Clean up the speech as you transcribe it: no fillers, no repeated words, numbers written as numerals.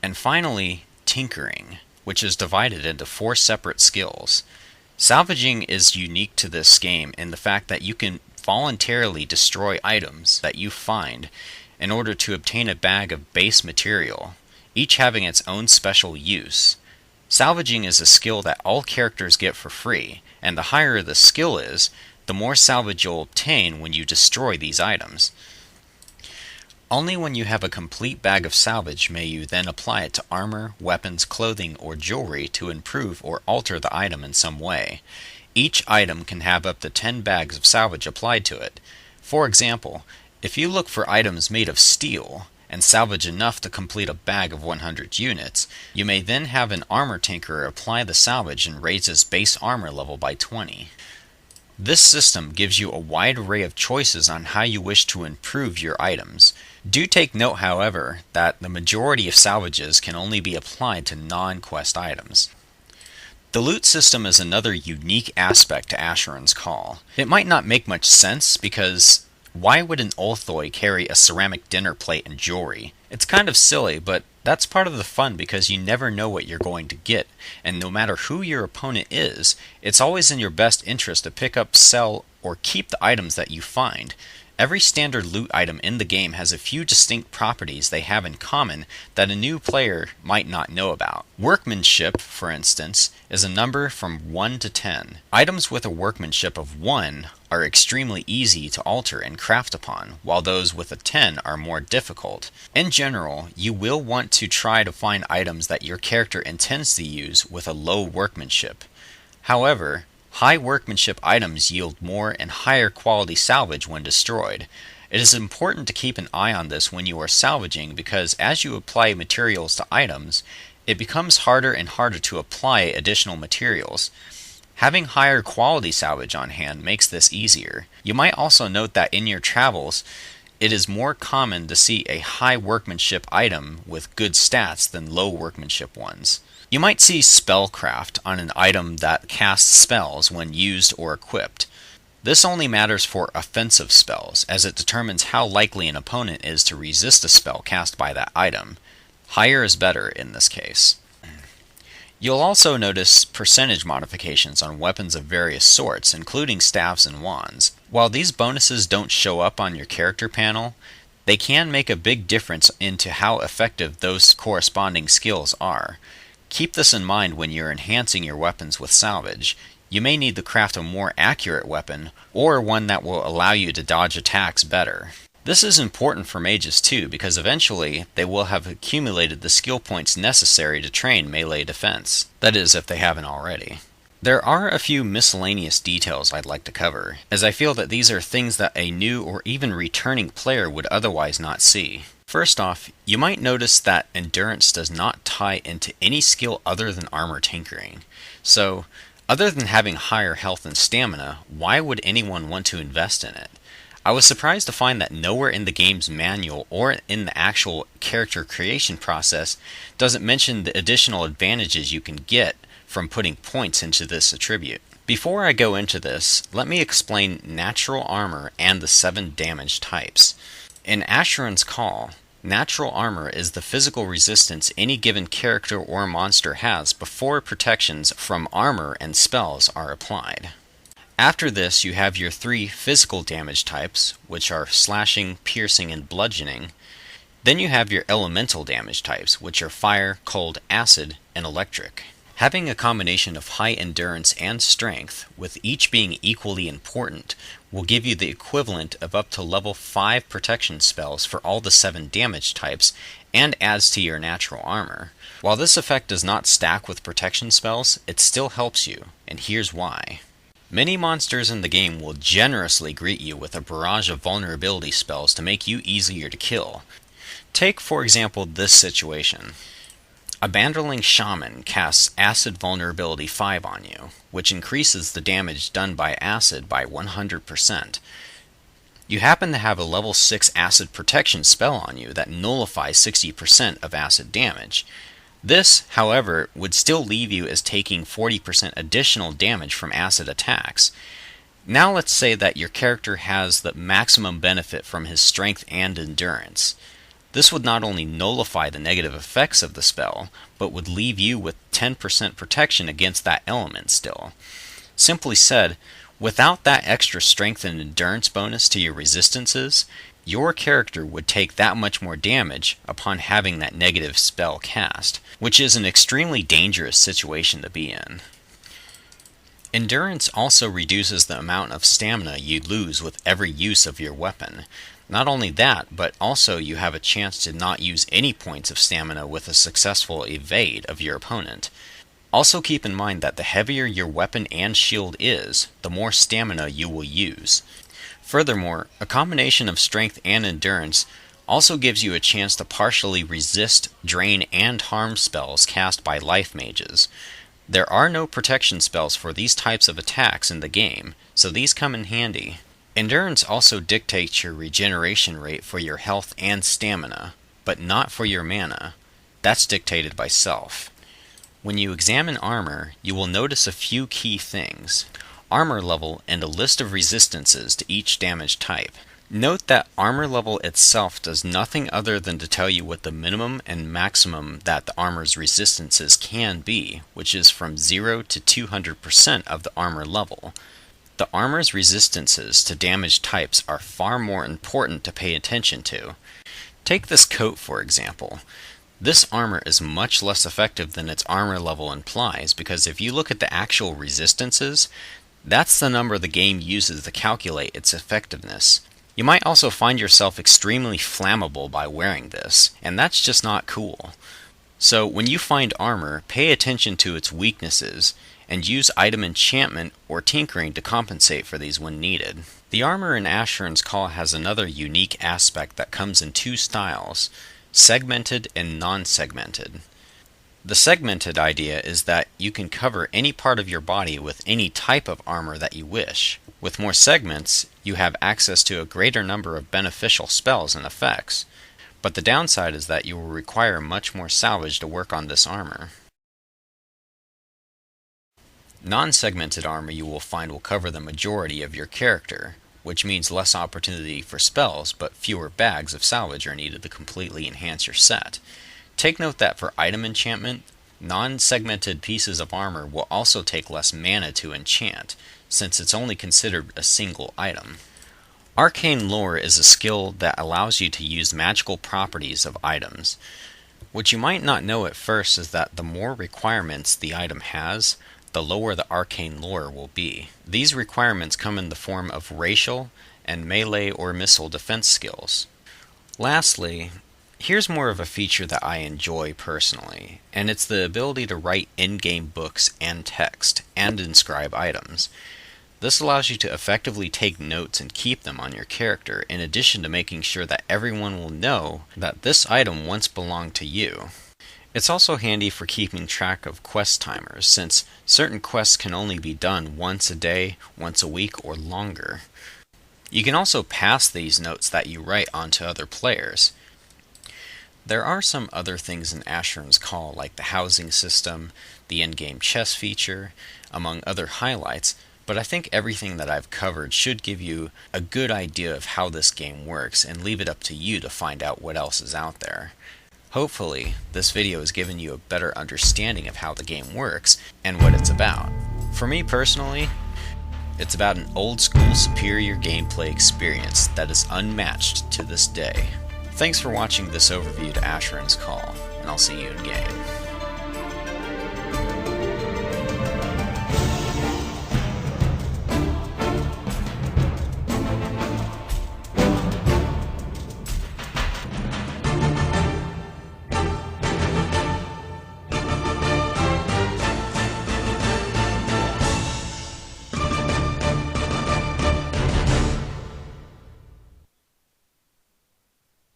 And finally, tinkering, which is divided into 4 separate skills. Salvaging is unique to this game in the fact that you can voluntarily destroy items that you find in order to obtain a bag of base material, each having its own special use. Salvaging is a skill that all characters get for free, and the higher the skill is, the more salvage you'll obtain when you destroy these items. Only when you have a complete bag of salvage may you then apply it to armor, weapons, clothing, or jewelry to improve or alter the item in some way. Each item can have up to 10 bags of salvage applied to it. For example, if you look for items made of steel and salvage enough to complete a bag of 100 units, you may then have an armor tinkerer apply the salvage and raise his base armor level by 20. This system gives you a wide array of choices on how you wish to improve your items. Do take note, however, that the majority of salvages can only be applied to non-quest items. The loot system is another unique aspect to Asheron's Call. It might not make much sense because why would an Ulthoi carry a ceramic dinner plate and jewelry? It's kind of silly, but that's part of the fun because you never know what you're going to get, and no matter who your opponent is, it's always in your best interest to pick up, sell, or keep the items that you find. Every standard loot item in the game has a few distinct properties they have in common that a new player might not know about. Workmanship, for instance, is a number from 1 to 10. Items with a workmanship of 1 are extremely easy to alter and craft upon, while those with a 10 are more difficult. In general, you will want to try to find items that your character intends to use with a low workmanship. However, high workmanship items yield more and higher quality salvage when destroyed. It is important to keep an eye on this when you are salvaging because as you apply materials to items, it becomes harder and harder to apply additional materials. Having higher quality salvage on hand makes this easier. You might also note that in your travels, it is more common to see a high workmanship item with good stats than low workmanship ones. You might see spellcraft on an item that casts spells when used or equipped. This only matters for offensive spells, as it determines how likely an opponent is to resist a spell cast by that item. Higher is better in this case. You'll also notice percentage modifications on weapons of various sorts, including staves and wands. While these bonuses don't show up on your character panel, they can make a big difference into how effective those corresponding skills are. Keep this in mind when you're enhancing your weapons with salvage. You may need to craft a more accurate weapon, or one that will allow you to dodge attacks better. This is important for mages too, because eventually they will have accumulated the skill points necessary to train melee defense. That is, if they haven't already. There are a few miscellaneous details I'd like to cover, as I feel that these are things that a new or even returning player would otherwise not see. First off, you might notice that endurance does not tie into any skill other than armor tinkering. So, other than having higher health and stamina, why would anyone want to invest in it? I was surprised to find that nowhere in the game's manual or in the actual character creation process does it mention the additional advantages you can get from putting points into this attribute. Before I go into this, let me explain natural armor and the 7 damage types. In Asheron's Call, natural armor is the physical resistance any given character or monster has before protections from armor and spells are applied. After this, you have your 3 physical damage types, which are slashing, piercing, and bludgeoning. Then you have your elemental damage types, which are fire, cold, acid, and electric. Having a combination of high endurance and strength, with each being equally important, will give you the equivalent of up to level 5 protection spells for all the 7 damage types, and adds to your natural armor. While this effect does not stack with protection spells, it still helps you, and here's why. Many monsters in the game will generously greet you with a barrage of vulnerability spells to make you easier to kill. Take, for example, this situation. A Banderling Shaman casts Acid Vulnerability 5 on you, which increases the damage done by acid by 100%. You happen to have a level 6 acid protection spell on you that nullifies 60% of acid damage. This, however, would still leave you as taking 40% additional damage from acid attacks. Now let's say that your character has the maximum benefit from his strength and endurance. This would not only nullify the negative effects of the spell, but would leave you with 10% protection against that element still. Simply said, without that extra strength and endurance bonus to your resistances, your character would take that much more damage upon having that negative spell cast, which is an extremely dangerous situation to be in. Endurance also reduces the amount of stamina you lose with every use of your weapon. Not only that, but also you have a chance to not use any points of stamina with a successful evade of your opponent. Also keep in mind that the heavier your weapon and shield is, the more stamina you will use. Furthermore, a combination of strength and endurance also gives you a chance to partially resist, drain, and harm spells cast by life mages. There are no protection spells for these types of attacks in the game, so these come in handy. Endurance also dictates your regeneration rate for your health and stamina, but not for your mana. That's dictated by self. When you examine armor, you will notice a few key things: armor level and a list of resistances to each damage type. Note that armor level itself does nothing other than to tell you what the minimum and maximum that the armor's resistances can be, which is from 0 to 200% of the armor level. The armor's resistances to damage types are far more important to pay attention to. Take this coat for example. This armor is much less effective than its armor level implies, because if you look at the actual resistances, that's the number the game uses to calculate its effectiveness. You might also find yourself extremely flammable by wearing this, and that's just not cool. So when you find armor, pay attention to its weaknesses, and use item enchantment or tinkering to compensate for these when needed. The armor in Asheron's Call has another unique aspect that comes in two styles: segmented and non-segmented. The segmented idea is that you can cover any part of your body with any type of armor that you wish. With more segments, you have access to a greater number of beneficial spells and effects, but the downside is that you will require much more salvage to work on this armor. Non-segmented armor you will find will cover the majority of your character, which means less opportunity for spells, but fewer bags of salvage are needed to completely enhance your set. Take note that for item enchantment, non-segmented pieces of armor will also take less mana to enchant, since it's only considered a single item. Arcane Lore is a skill that allows you to use magical properties of items. What you might not know at first is that the more requirements the item has, the lower the arcane lore will be. These requirements come in the form of racial and melee or missile defense skills. Lastly, here's more of a feature that I enjoy personally, and it's the ability to write in-game books and text, and inscribe items. This allows you to effectively take notes and keep them on your character, in addition to making sure that everyone will know that this item once belonged to you. It's also handy for keeping track of quest timers, since certain quests can only be done once a day, once a week, or longer. You can also pass these notes that you write on to other players. There are some other things in Asheron's Call, like the housing system, the in-game chess feature, among other highlights, but I think everything that I've covered should give you a good idea of how this game works, and leave it up to you to find out what else is out there. Hopefully, this video has given you a better understanding of how the game works and what it's about. For me personally, it's about an old-school superior gameplay experience that is unmatched to this day. Thanks for watching this overview to Asheron's Call, and I'll see you in game.